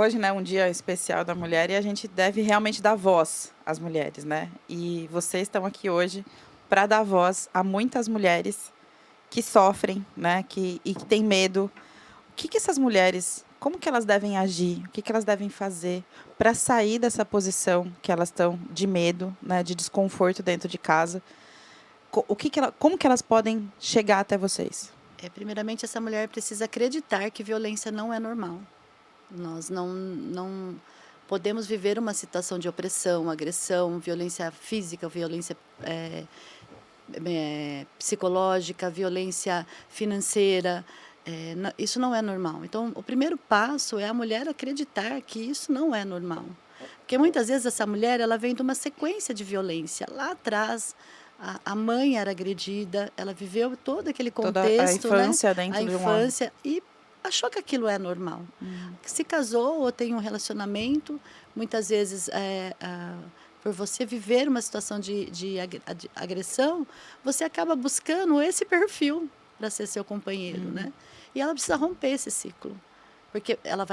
hoje, né, um dia especial da mulher e a gente deve realmente dar voz às mulheres, né? E vocês estão aqui hoje para dar voz a muitas mulheres que sofrem, né, e que têm medo. O que que essas mulheres, como que elas devem agir? O que que elas devem fazer para sair dessa posição que elas estão de medo, né, de desconforto dentro de casa? Como que elas podem chegar até vocês? Primeiramente, essa mulher precisa acreditar que violência não é normal. Nós não podemos viver uma situação de opressão, agressão, violência física, violência psicológica, violência financeira. Isso não é normal. Então, o primeiro passo é a mulher acreditar que isso não é normal. Porque muitas vezes essa mulher ela vem de uma sequência de violência. Lá atrás, a mãe era agredida, ela viveu todo aquele contexto, toda a infância, né? dentro A de infância, e achou que aquilo é normal. Se casou ou tem um relacionamento, muitas vezes por você viver uma situação de agressão, você acaba buscando esse perfil para ser seu companheiro, né? E ela precisa romper esse ciclo. Porque ela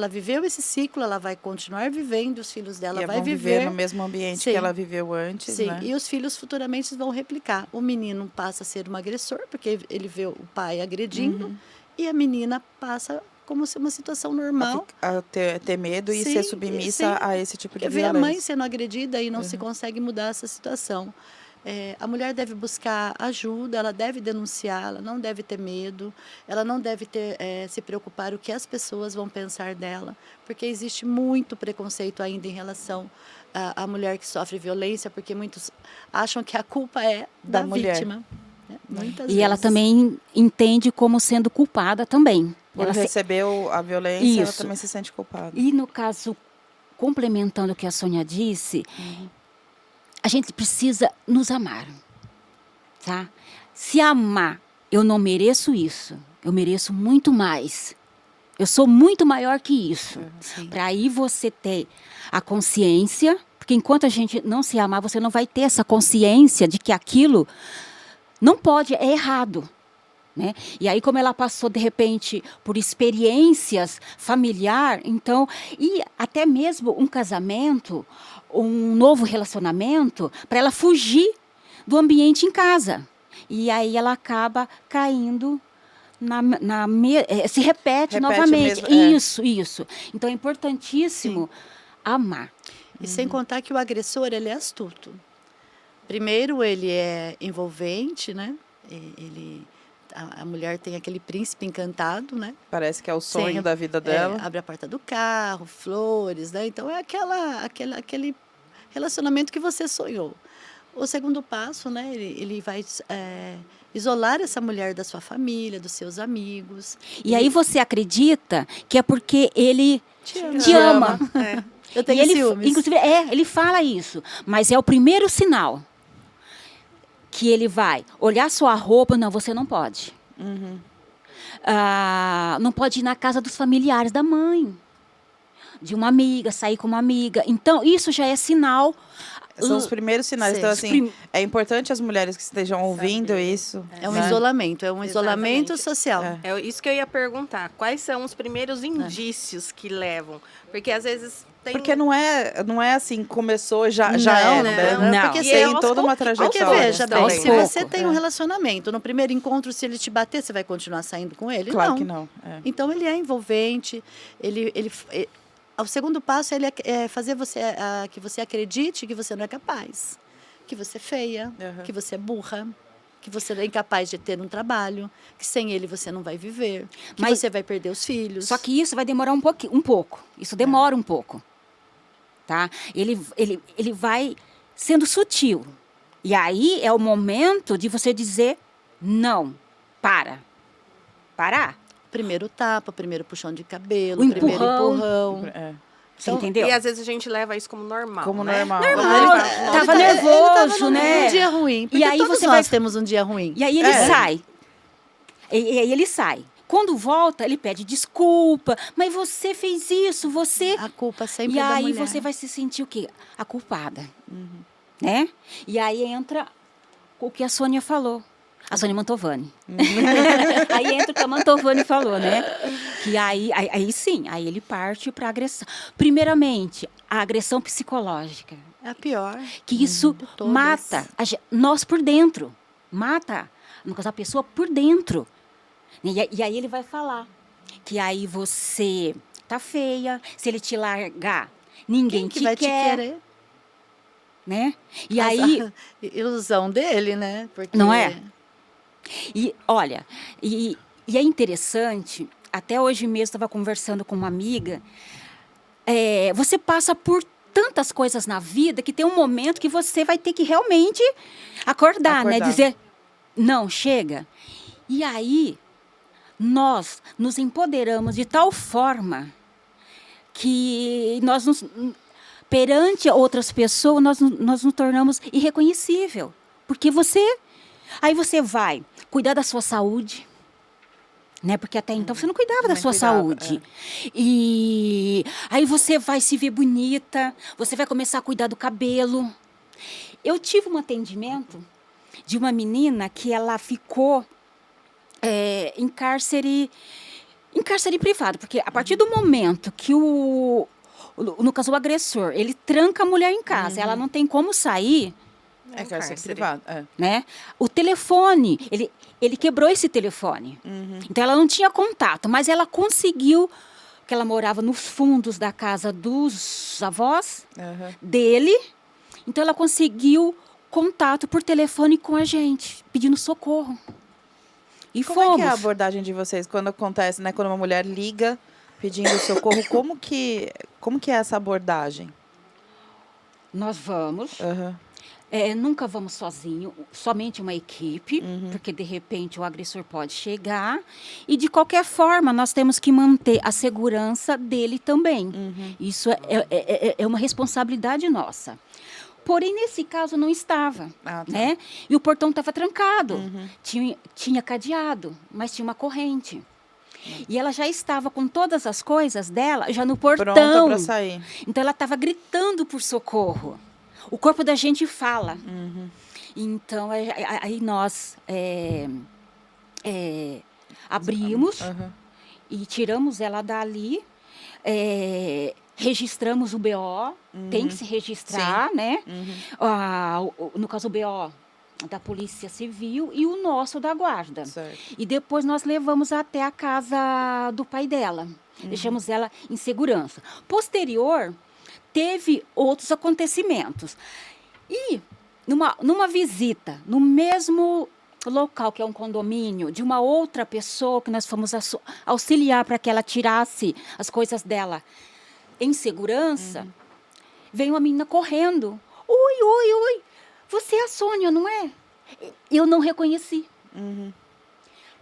viveu esse ciclo, ela vai continuar vivendo, os filhos dela e vai vão viver no mesmo ambiente Sim. que ela viveu antes, Sim, né? e os filhos futuramente vão replicar. O menino passa a ser um agressor, porque ele vê o pai agredindo, e a menina passa como se uma situação normal. A ter medo e Sim, ser submissa a esse tipo de Porque vê violência. a mãe sendo agredida e não se consegue mudar essa situação. A mulher deve buscar ajuda, ela deve denunciar, ela não deve ter medo, ela não deve se preocupar o que as pessoas vão pensar dela, porque existe muito preconceito ainda em relação à mulher que sofre violência, porque muitos acham que a culpa é da vítima. Né? Muitas vezes. Ela também entende como sendo culpada também. Por receber a violência, ela também se sente culpada. E no caso, complementando o que a Sônia disse, a gente precisa nos amar, tá? Se amar, eu não mereço isso, eu mereço muito mais. Eu sou muito maior que isso. Para aí você ter a consciência, porque enquanto a gente não se amar, você não vai ter essa consciência de que aquilo não pode, é errado. Né? E aí, como ela passou, de repente, por experiências familiares, então, e até mesmo um casamento, um novo relacionamento, para ela fugir do ambiente em casa. E aí ela acaba caindo, se repete novamente. Mesmo, isso. Então, é importantíssimo amar. E sem contar que o agressor, ele é astuto. Primeiro, ele é envolvente, né? A mulher tem aquele príncipe encantado, né? Parece que é o sonho da vida dela. Abre a porta do carro, flores, né? Então é aquele relacionamento que você sonhou. O segundo passo, né? Ele vai isolar essa mulher da sua família, dos seus amigos. E aí você acredita que é porque ele te ama. Eu tenho ciúmes. Inclusive, ele fala isso, mas é o primeiro sinal. Que ele vai olhar sua roupa, não, você não pode. Não pode ir na casa dos familiares da mãe, de uma amiga, sair com uma amiga. Então, isso já é sinal. São os primeiros sinais. Então, assim, é importante as mulheres que estejam ouvindo isso. É um isolamento, isolamento social. É isso que eu ia perguntar. Quais são os primeiros indícios que levam? Porque, às vezes... Porque não é assim, começou, já não, é, né? Não. Porque tem toda uma trajetória. Porque veja bem, se você tem um relacionamento, no primeiro encontro, se ele te bater, você vai continuar saindo com ele? Claro que não. Então, ele é envolvente, o segundo passo é fazer que você acredite que você não é capaz, que você é feia, que você é burra, que você é incapaz de ter um trabalho, que sem ele você não vai viver, que você vai perder os filhos. Só que isso vai demorar um pouco. Isso demora um pouco. Tá? Ele vai sendo sutil. E aí é o momento de você dizer não, parar. Primeiro tapa, primeiro puxão de cabelo, o primeiro empurrão. Você entendeu? E às vezes a gente leva isso como normal. Normal. Tava nervoso, ele né? Um dia ruim. Porque e aí todos nós temos um dia ruim. E aí ele sai. E aí ele sai. Quando volta, ele pede desculpa. Mas você fez isso, você... A culpa sempre é da mulher. E aí você vai se sentir o quê? A culpada. Né? E aí entra o que a Sônia falou. A Sônia Mantovani. Aí entra o que a Mantovani falou, né? Que aí sim, aí ele parte para agressão. Primeiramente, a agressão psicológica. É a pior. Que isso de todas. mata nós por dentro. Mata, no caso, a pessoa por dentro. E aí ele vai falar que aí você tá feia, se ele te largar, ninguém Quem que te vai quer, te querer? né? E Mas aí, a ilusão dele, né? Porque não é? E olha, e é interessante, até hoje mesmo estava conversando com uma amiga, você passa por tantas coisas na vida que tem um momento que você vai ter que realmente acordar, né? Dizer, não, chega. E aí, nós nos empoderamos de tal forma que perante outras pessoas, nós nos tornamos irreconhecível. Porque aí você vai cuidar da sua saúde, né? Porque até então você não cuidava da sua saúde. E aí você vai se ver bonita, você vai começar a cuidar do cabelo. Eu tive um atendimento de uma menina que ela ficou em cárcere privado, porque a partir do momento que no caso o agressor, ele tranca a mulher em casa, ela não tem como sair. É cárcere privado. Né? O telefone, ele quebrou esse telefone. Então ela não tinha contato, mas ela conseguiu, que ela morava nos fundos da casa dos avós dele. Então ela conseguiu contato por telefone com a gente, pedindo socorro. E Como é que é a abordagem de vocês quando acontece, né? Quando uma mulher liga pedindo socorro, como que é essa abordagem? Nós vamos. Nunca vamos sozinho, somente uma equipe, porque de repente o agressor pode chegar. E de qualquer forma, nós temos que manter a segurança dele também. Isso é uma responsabilidade nossa. Porém, nesse caso, não estava. Né? E o portão estava trancado. Tinha cadeado, mas tinha uma corrente. E ela já estava com todas as coisas dela já no portão. Pronta para sair. Então, ela estava gritando por socorro. O corpo da gente fala. Então, aí nós abrimos e tiramos ela dali, registramos o BO, tem que se registrar, né? No caso, o BO da Polícia Civil e o nosso da Guarda. Certo. E depois nós levamos até a casa do pai dela. Deixamos ela em segurança. Posterior, teve outros acontecimentos. E numa visita, no mesmo local, que é um condomínio, de uma outra pessoa que nós fomos auxiliar para que ela tirasse as coisas dela em segurança, veio uma menina correndo. Oi, você é a Sônia, não é? Eu não reconheci.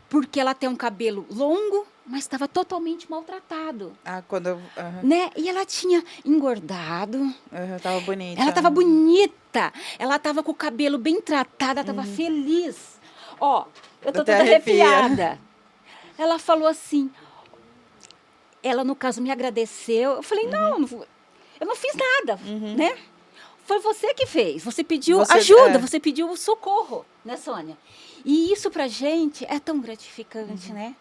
Porque ela tem um cabelo longo, mas estava totalmente maltratado. Né? E ela tinha engordado. Tava bonita. Ela estava bonita. Ela estava com o cabelo bem tratado, ela estava feliz. Ó, eu estou toda arrepiada. Ela falou assim, ela, no caso, me agradeceu. Eu falei, não, eu não fiz nada, né? Foi você que fez. Você pediu ajuda, você pediu socorro, né, Sônia? E isso pra gente é tão gratificante, né?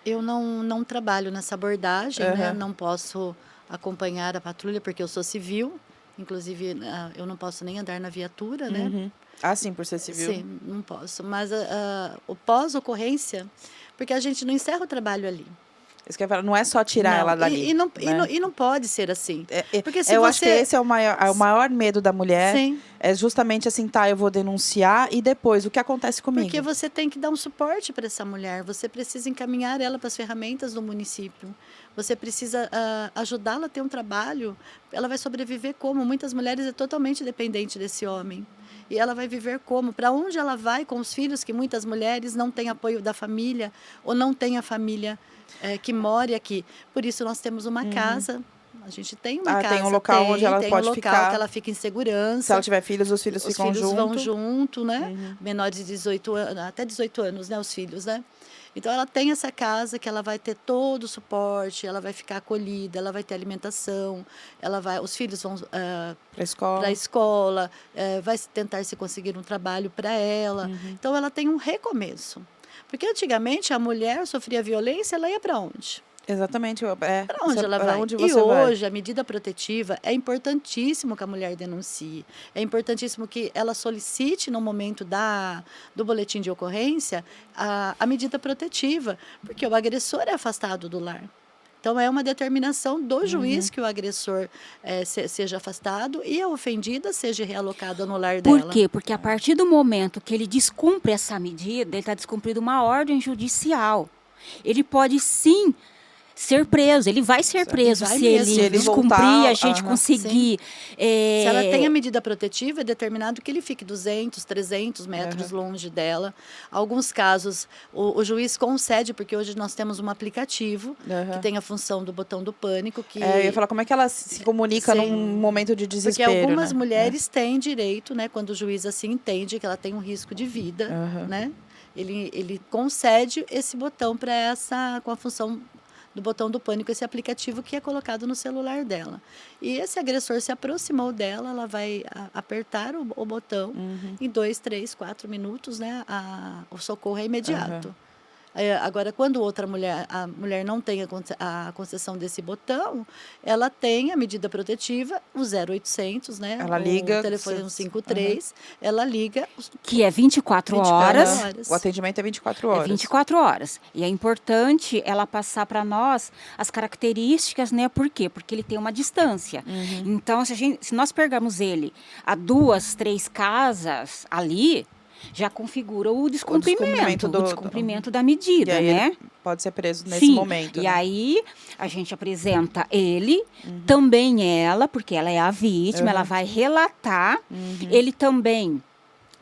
Eu não trabalho nessa abordagem, né? Não posso acompanhar a patrulha porque eu sou civil. Inclusive, eu não posso nem andar na viatura, né? Sim, por ser civil. Sim, não posso. Mas o pós-ocorrência, porque a gente não encerra o trabalho ali. Isso que eu ia falar, não é só tirar ela dali. E não pode ser assim. Porque se eu você... acho que esse é o maior medo da mulher. Sim. É justamente assim, eu vou denunciar e depois, o que acontece comigo? Porque você tem que dar um suporte para essa mulher. Você precisa encaminhar ela para as ferramentas do município. Você precisa ajudá-la a ter um trabalho. Ela vai sobreviver como? Muitas mulheres é totalmente dependente desse homem. E ela vai viver como? Para onde ela vai com os filhos, que muitas mulheres não têm apoio da família ou não têm a família que more aqui. Por isso, nós temos uma casa. A gente tem uma casa. Tem um local onde ela pode ficar. Tem um local que ela fica em segurança. Se ela tiver filhos, os filhos ficam juntos. Os filhos vão junto, né? Menores de 18 anos, até 18 anos, né? Os filhos, né? Então, ela tem essa casa que ela vai ter todo o suporte, ela vai ficar acolhida, ela vai ter alimentação, os filhos vão para a escola, vai tentar se conseguir um trabalho para ela. Então, ela tem um recomeço. Porque antigamente a mulher sofria violência, ela ia para onde? Exatamente. Para onde ela pra vai? onde E você vai. hoje, a medida protetiva é importantíssimo que a mulher denuncie. É importantíssimo que ela solicite, no momento do boletim de ocorrência, a medida protetiva, porque o agressor é afastado do lar. Então, é uma determinação do juiz que o agressor seja afastado e a ofendida seja realocada no lar dela. Por quê? Porque a partir do momento que ele descumpre essa medida, ele está descumprindo uma ordem judicial. Ele pode sim ser preso, ele vai ser preso Vai se mesmo. ele Se ele descumprir, voltar, a gente aham, conseguir. Se ela tem a medida protetiva, é determinado que ele fique 200, 300 metros longe dela. Alguns casos, o juiz concede, porque hoje nós temos um aplicativo que tem a função do botão do pânico. Que Eu ia falar, como é que ela se comunica Sim. num momento de Porque desespero, algumas né? mulheres têm direito, né, quando o juiz assim entende que ela tem um risco de vida, né? Ele concede esse botão para com a função do botão do pânico, esse aplicativo que é colocado no celular dela. E esse agressor se aproximou dela, ela vai apertar o botão, em 2, 3, 4 minutos, né, o socorro é imediato. Agora, quando a mulher não tem a concessão desse botão, ela tem a medida protetiva, o 0800, né? Ela liga, o telefone 153, ela liga. Que é 24 24 horas. horas. O atendimento é 24 horas. É 24 horas. E é importante ela passar para nós as características, né? Por quê? Porque ele tem uma distância. Então, se nós pegarmos ele a 2, 3 casas ali, já configura o descumprimento da medida, E aí né? ele pode ser preso nesse Sim. momento. E né? aí a gente apresenta ele, também ela, porque ela é a vítima, ela vai relatar, ele também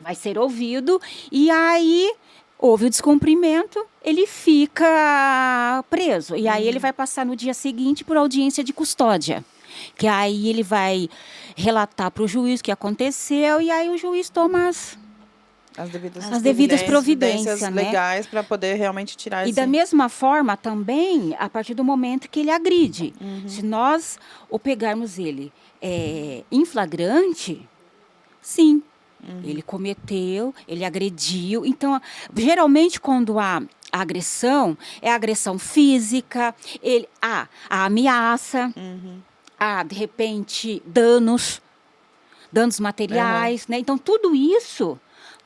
vai ser ouvido, e aí houve o descumprimento, ele fica preso. E aí ele vai passar no dia seguinte por audiência de custódia. Que aí ele vai relatar para o juiz o que aconteceu, e aí o juiz toma as devidas providências, né? legais para poder realmente tirar E esse... da mesma forma também, a partir do momento que ele agride. Se nós o pegarmos ele em flagrante, sim, ele cometeu, ele agrediu. Então, geralmente quando há agressão, é agressão física, há a ameaça, há, de repente, danos materiais, né? Então, tudo isso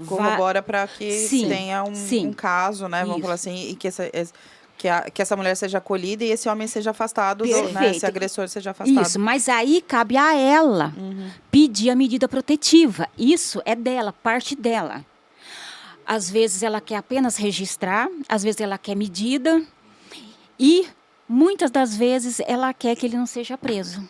corrobora para que Sim, tenha um caso, né? Vamos Isso. falar assim, e que essa mulher seja acolhida e esse homem seja afastado, né? Perfeito. Esse agressor seja afastado. Isso, mas aí cabe a ela pedir a medida protetiva. Isso é dela, parte dela. Às vezes ela quer apenas registrar, às vezes ela quer medida e muitas das vezes ela quer que ele não seja preso.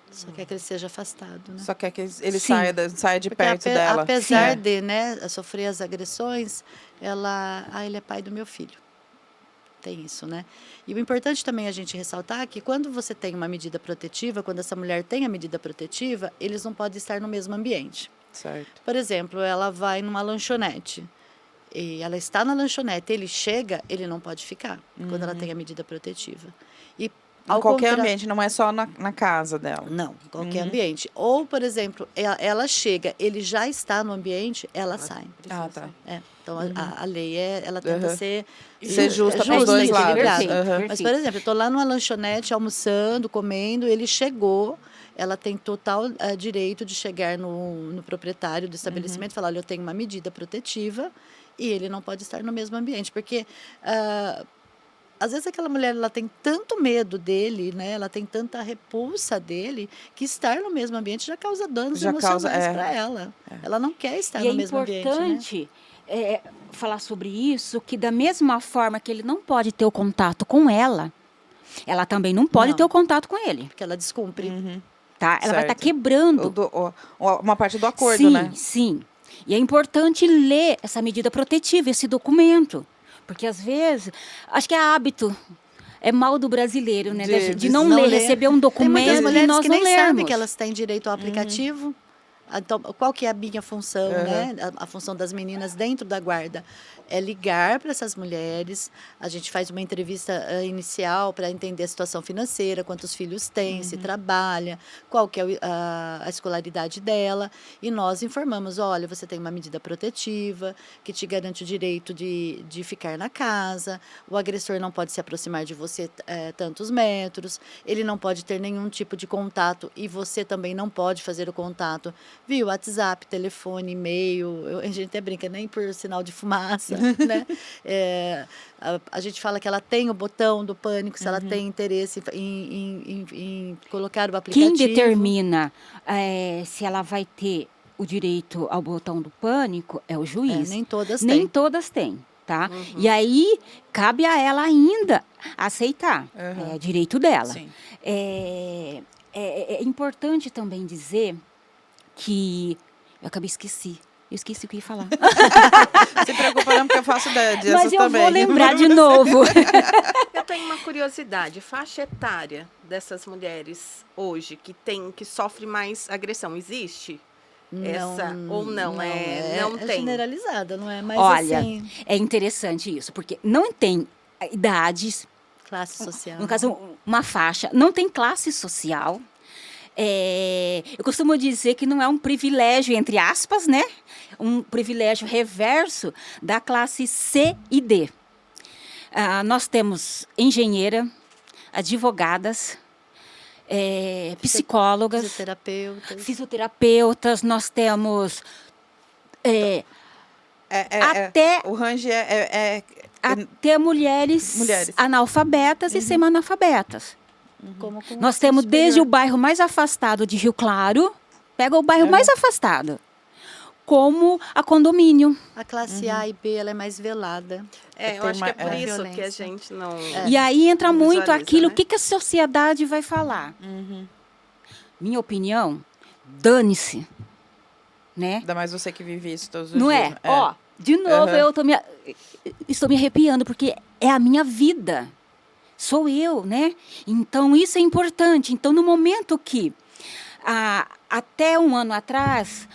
Só quer que ele seja afastado, né? Só quer que ele Sim. saia de Porque perto dela. apesar Sim. de, né, sofrer as agressões, ele é pai do meu filho. Tem isso, né? E o importante também a gente ressaltar é que quando você tem uma medida protetiva, quando essa mulher tem a medida protetiva, eles não podem estar no mesmo ambiente. Certo. Por exemplo, ela vai numa lanchonete e ela está na lanchonete, ele chega, ele não pode ficar quando ela tem a medida protetiva. E Em qualquer ambiente, não é só na casa dela. Não, em qualquer ambiente. Ou, por exemplo, ela chega, ele já está no ambiente, ela sai. Ah, tá. Então, a lei, ela tenta ser justa para os dois lados. equilibrada. Perfeito. Mas, por exemplo, eu estou lá numa lanchonete, almoçando, comendo, ele chegou, ela tem total direito de chegar no proprietário do estabelecimento e falar, olha, eu tenho uma medida protetiva e ele não pode estar no mesmo ambiente, porque... às vezes aquela mulher ela tem tanto medo dele, né? Ela tem tanta repulsa dele, que estar no mesmo ambiente já causa danos emocionais para ela. Ela não quer estar no mesmo ambiente. E é importante falar sobre isso, que da mesma forma que ele não pode ter o contato com ela também não pode ter o contato com ele. Porque ela descumpre. Tá? Ela vai estar Certo. quebrando. Uma parte do acordo, sim, né? Sim. E é importante ler essa medida protetiva, esse documento. Porque, às vezes, acho que é hábito, é mal do brasileiro, né? De não ler, receber um Tem documento muitas e mulheres nós que não nem sabem lermos. que elas têm direito ao aplicativo. Então, qual que é a minha função, né? A função das meninas dentro da guarda é ligar para essas mulheres. A gente faz uma entrevista inicial para entender a situação financeira, quantos filhos tem, se trabalha, qual que é a escolaridade dela. E nós informamos, olha, você tem uma medida protetiva que te garante o direito de ficar na casa, o agressor não pode se aproximar de você tantos metros, ele não pode ter nenhum tipo de contato e você também não pode fazer o contato via WhatsApp, telefone, e-mail, a gente até brinca, nem por sinal de fumaça, né? A gente fala que ela tem o botão do pânico, se ela tem interesse em colocar o aplicativo. Quem determina se ela vai ter o direito ao botão do pânico é o juiz. Nem todas Nem têm. todas têm, tá? E aí, cabe a ela ainda aceitar. É direito dela. Sim. É importante também dizer que... Eu acabei esqueci. Eu esqueci o que ia falar. Se preocupa não, porque eu faço dessas Mas eu também. vou lembrar de novo. Eu tenho uma curiosidade, faixa etária dessas mulheres hoje que sofre mais agressão, existe? Essa ou não? Não É tem. generalizada, não é? Mas Olha, assim, é interessante isso, porque não tem idades, classe social. no caso, uma faixa, não tem classe social. Eu costumo dizer que não é um privilégio, entre aspas, né? Um privilégio reverso da classe C e D. Nós temos engenheira, advogadas, psicólogas, fisioterapeutas, nós temos até O range até mulheres analfabetas e semi-analfabetas. Como com Nós ensino temos desde o superior. bairro mais afastado de Rio Claro, pega o bairro mais afastado, como a condomínio. A classe A e B ela é mais velada. Eu acho que é por uma isso que a violência. gente não... E aí entra Não muito visualiza, aquilo, né? o que a sociedade vai falar. Minha opinião, dane-se, né? Ainda mais você que vive isso todos os Não dias. é? Ó, de novo, Aham. eu estou me arrepiando, porque é a minha vida. Sou eu, né? Então, isso é importante. Então, no momento que, até um ano atrás,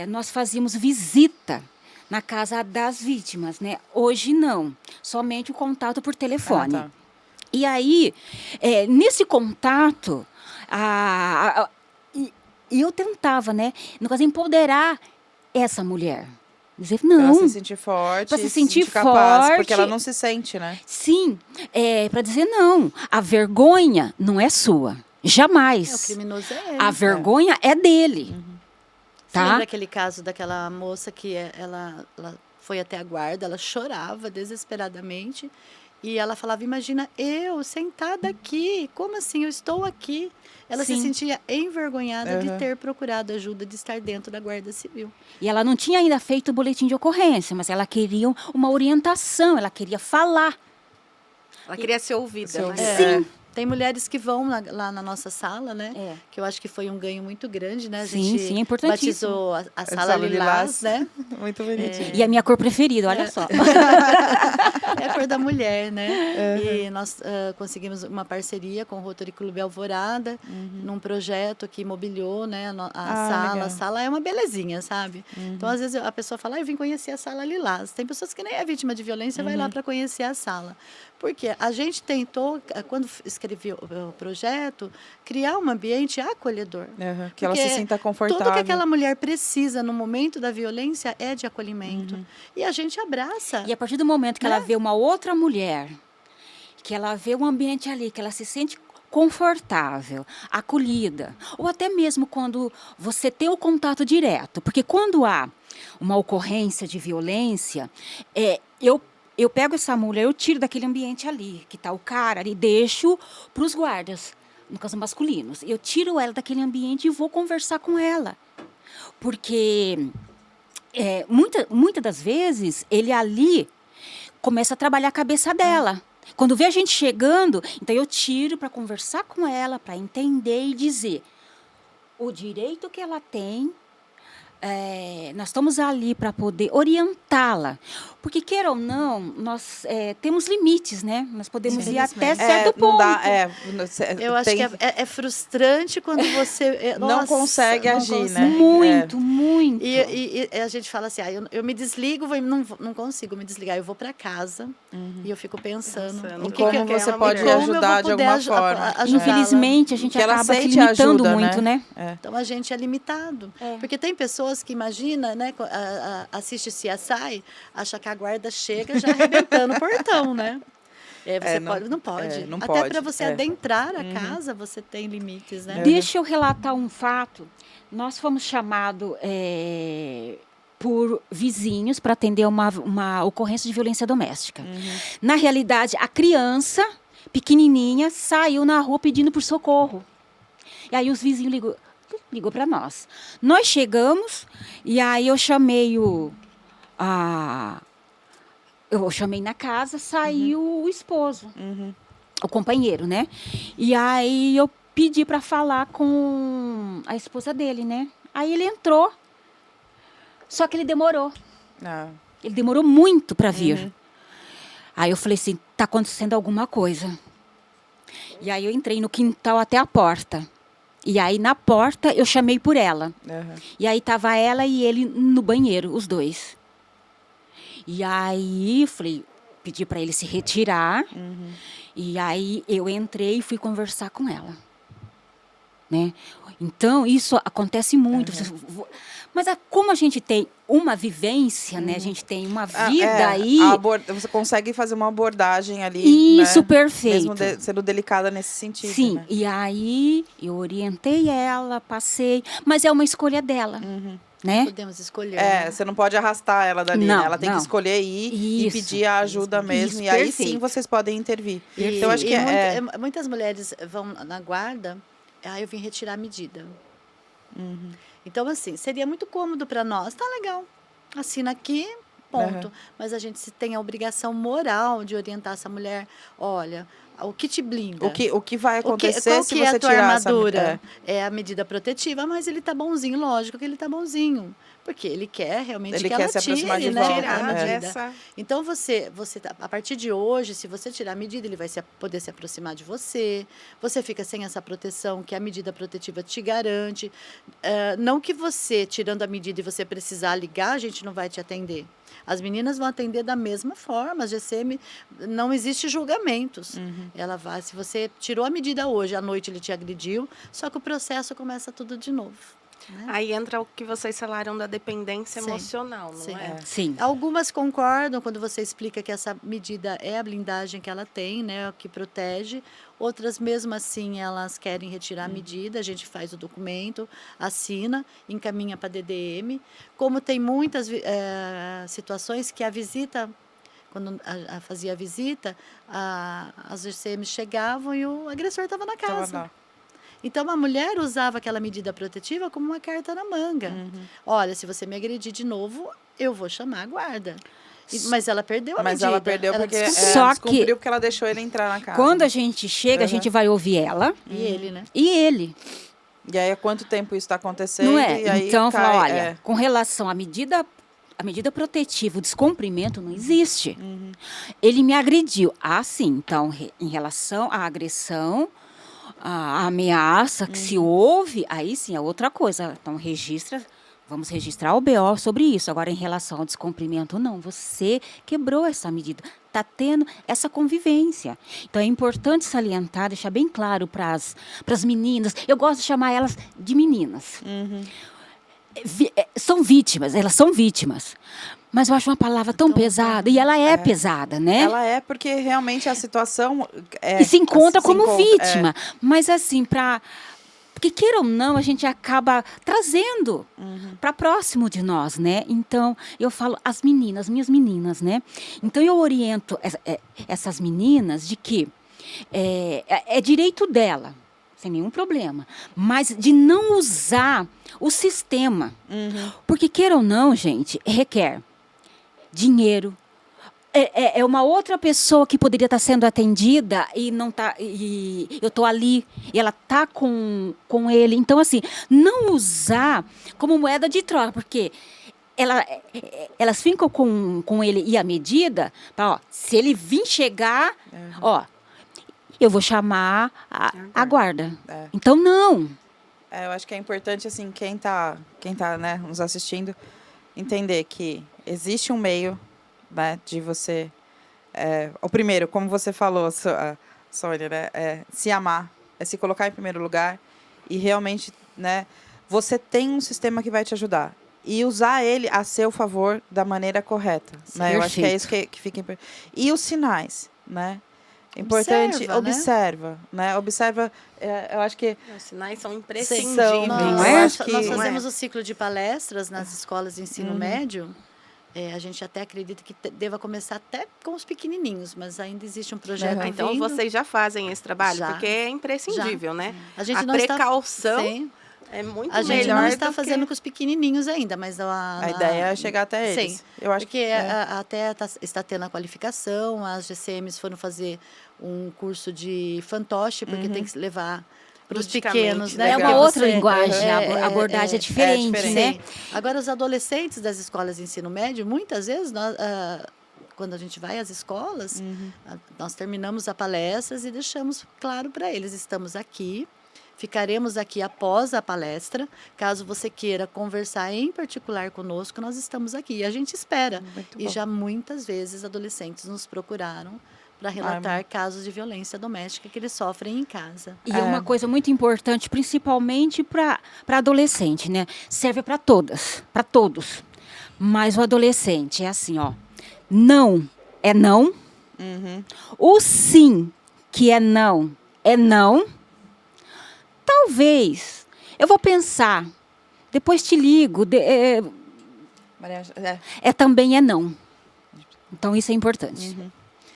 nós fazíamos visita na casa das vítimas, né? Hoje, não. Somente o contato por telefone. Tá. E aí, nesse contato, eu tentava, né? No caso, empoderar essa mulher. Dizer, Pra não, ela se sentir forte, Pra se sentir capaz, porque forte. ela não se sente, né? sim, para dizer não. A vergonha não é sua. Jamais. O criminoso é ele. A vergonha é dele. Você Tá? lembra aquele caso daquela moça que ela foi até a guarda, ela chorava desesperadamente e ela falava, imagina eu sentada aqui, como assim, eu estou aqui? Ela se Sim. sentia envergonhada de Aham. ter procurado ajuda, de estar dentro da guarda civil. E ela não tinha ainda feito o boletim de ocorrência, mas ela queria uma orientação, ela queria falar. Ela queria ser ouvida, Ser né? ouvida. É, tem mulheres que vão lá na nossa sala, né? É. Que eu acho que foi um ganho muito grande, né? A Sim, gente sim, é importantíssimo. batizou a sala Sala Lilás, Lilás. né? Muito bonitinho. E a minha cor preferida, olha só. É a cor da mulher, né? E nós conseguimos uma parceria com o Rotary Clube Alvorada, num projeto que mobiliou, né, a sala. legal. A sala é uma belezinha, sabe? Então, às vezes, a pessoa fala, eu vim conhecer a sala Lilás. Tem pessoas que nem é vítima de violência, vai lá para conhecer a sala. Porque a gente tentou, quando escrevi o projeto, criar um ambiente acolhedor. Aham, que ela se Porque sinta confortável. Tudo que aquela mulher precisa no momento da violência é de acolhimento. E a gente abraça. E a partir do momento que ela vê uma outra mulher, que ela vê um ambiente ali, que ela se sente confortável, acolhida, ou até mesmo quando você tem o contato direto, porque quando há uma ocorrência de violência, eu pego essa mulher, eu tiro daquele ambiente ali, que está o cara ali, deixo para os guardas, no caso masculinos. Eu tiro ela daquele ambiente e vou conversar com ela. Porque muitas das vezes ele ali começa a trabalhar a cabeça dela. Quando vê a gente chegando, então eu tiro para conversar com ela, para entender e dizer o direito que ela tem nós estamos ali para poder orientá-la. Porque, queira ou não, nós temos limites, né? Nós podemos ir até certo ponto. Não dá, Eu acho que é frustrante quando você não consegue agir, né? Muito, muito. E a gente fala assim, eu me desligo, não consigo me desligar. Eu vou para casa e eu fico pensando em como você pode ajudar de alguma forma. Infelizmente, a gente acaba se limitando ajuda, muito, né? Então, a gente é limitado. Porque tem pessoas que, imagina, né, assiste CSI, acha que a guarda chega já arrebentando o portão, né? Você não pode. Não Até pode. para você adentrar a casa, você tem limites, né? Deixa eu relatar um fato. Nós fomos chamados por vizinhos para atender uma ocorrência de violência doméstica. Na realidade, a criança, pequenininha, saiu na rua pedindo por socorro. E aí os vizinhos ligou para nós. Nós chegamos e aí eu chamei eu chamei na casa, saiu o esposo, o companheiro, né? E aí eu pedi para falar com a esposa dele, né? Aí ele entrou, só que ele demorou. Ele demorou muito para vir. Aí eu falei assim, tá acontecendo alguma coisa. E aí eu entrei no quintal até a porta. E aí na porta eu chamei por ela. E aí tava ela e ele no banheiro, os dois. E aí, pedi para ele se retirar. E aí eu entrei e fui conversar com ela. Né? Então, isso acontece muito. Mas como a gente tem uma vivência, né? A gente tem uma vida aí... Você consegue fazer uma abordagem ali, isso, né? Perfeito. Mesmo sendo delicada nesse sentido. Sim, né? E aí eu orientei ela, passei... Mas é uma escolha dela. Né? Podemos escolher. Você não pode arrastar ela dali, não, né? Ela tem que escolher ir e pedir a ajuda mesmo. E aí sim vocês podem intervir. Então, acho que muitas mulheres vão na guarda, eu vim retirar a medida. Então, assim, seria muito cômodo para nós. Tá legal, assina aqui, ponto. Mas a gente tem a obrigação moral de orientar essa mulher. Olha, o que te blinda? O que vai acontecer qual se que você é a tua tirar armadura? É a medida protetiva, mas ele tá bonzinho, lógico que ele tá bonzinho. Porque ele quer realmente que ela tire, né? Tirar a medida. Então, você a partir de hoje, se você tirar a medida, ele vai poder se aproximar de você. Você fica sem essa proteção que a medida protetiva te garante. Não que você, tirando a medida e você precisar ligar, a gente não vai te atender. As meninas vão atender da mesma forma. A GCM não existe julgamentos. Ela vai, se você tirou a medida hoje, à noite ele te agrediu, só que o processo começa tudo de novo. Né? Aí entra o que vocês falaram da dependência emocional, não é? Sim. Algumas concordam quando você explica que essa medida é a blindagem que ela tem, né, que protege. Outras, mesmo assim, elas querem retirar a medida. A gente faz o documento, assina, encaminha para a DDM. Como tem muitas situações que a visita... Quando fazia a visita, as GCMs chegavam e o agressor estava na casa. Então, a mulher usava aquela medida protetiva como uma carta na manga. Olha, se você me agredir de novo, eu vou chamar a guarda. Mas ela perdeu a medida. Mas ela perdeu porque descumpriu porque ela deixou ele entrar na casa. Quando a gente chega, a gente vai ouvir ela. E ele, né? E ele. E aí, há quanto tempo isso está acontecendo? Não é? E aí então, fala, olha, com relação à medida protetiva, o descumprimento não existe. Ele me agrediu. Sim. Então, em relação à agressão, a ameaça que se houve, aí sim é outra coisa. Então, vamos registrar o BO sobre isso. Agora, em relação ao descumprimento, não. Você quebrou essa medida. Está tendo essa convivência. Então, é importante salientar, deixar bem claro para as meninas. Eu gosto de chamar elas de meninas. São vítimas, elas são vítimas. Mas eu acho uma palavra tão pesada, e ela é pesada, né? Ela é porque realmente a situação... e se encontra como vítima. Mas assim, porque queira ou não, a gente acaba trazendo para próximo de nós, né? Então, eu falo as meninas, minhas meninas, né? Então, eu oriento essas meninas de que é direito dela, sem nenhum problema, mas de não usar o sistema. Porque, queira ou não, gente, requer dinheiro, é uma outra pessoa que poderia estar sendo atendida e não tá, e eu estou ali e ela tá com ele. Então, assim, não usar como moeda de troca, porque elas ficam com ele e a medida, ó, se ele vir chegar, ó, eu vou chamar a guarda. É. Então, não. Eu acho que é importante, assim, quem tá, né, nos assistindo, entender que existe um meio, né, de você... o primeiro, como você falou, Sônia, né, se amar, se colocar em primeiro lugar e realmente, né, você tem um sistema que vai te ajudar. E usar ele a seu favor da maneira correta. Né? Eu acho que é isso que fica importante. E os sinais, né? Importante, observa, né? Observa, eu acho que... Os sinais são São, imprescindíveis. Nós que- fazemos o ciclo de palestras nas escolas de ensino médio. A gente até acredita que deva começar até com os pequenininhos, mas ainda existe um projeto Então, vindo. vocês já fazem esse trabalho, Já. porque é imprescindível, né? A gente a não precaução Sim. é muito A gente melhor não está do fazendo que... com os pequenininhos ainda, mas A ideia é chegar até eles. Sim, Eu acho porque que até está tendo a qualificação, as GCMs foram fazer um curso de fantoche, porque tem que levar para os Ludicamente, pequenos, né? É legal. uma Porque outra linguagem, a abordagem é diferente, diferente. né? Agora, os adolescentes das escolas de ensino médio, muitas vezes, quando a gente vai às escolas, nós terminamos a palestra e deixamos claro para eles, estamos aqui, ficaremos aqui após a palestra, caso você queira conversar em particular conosco, nós estamos aqui. E a gente espera. Muito E bom. já muitas vezes adolescentes nos procuraram para relatar casos de violência doméstica que eles sofrem em casa. E é uma coisa muito importante, principalmente para adolescente, né? Serve para todas, para todos. Mas o adolescente é assim, ó. Não é não. O sim, que é não, é não. Talvez. Eu vou pensar. Depois te ligo. Maria, Também é não. Então, isso é importante.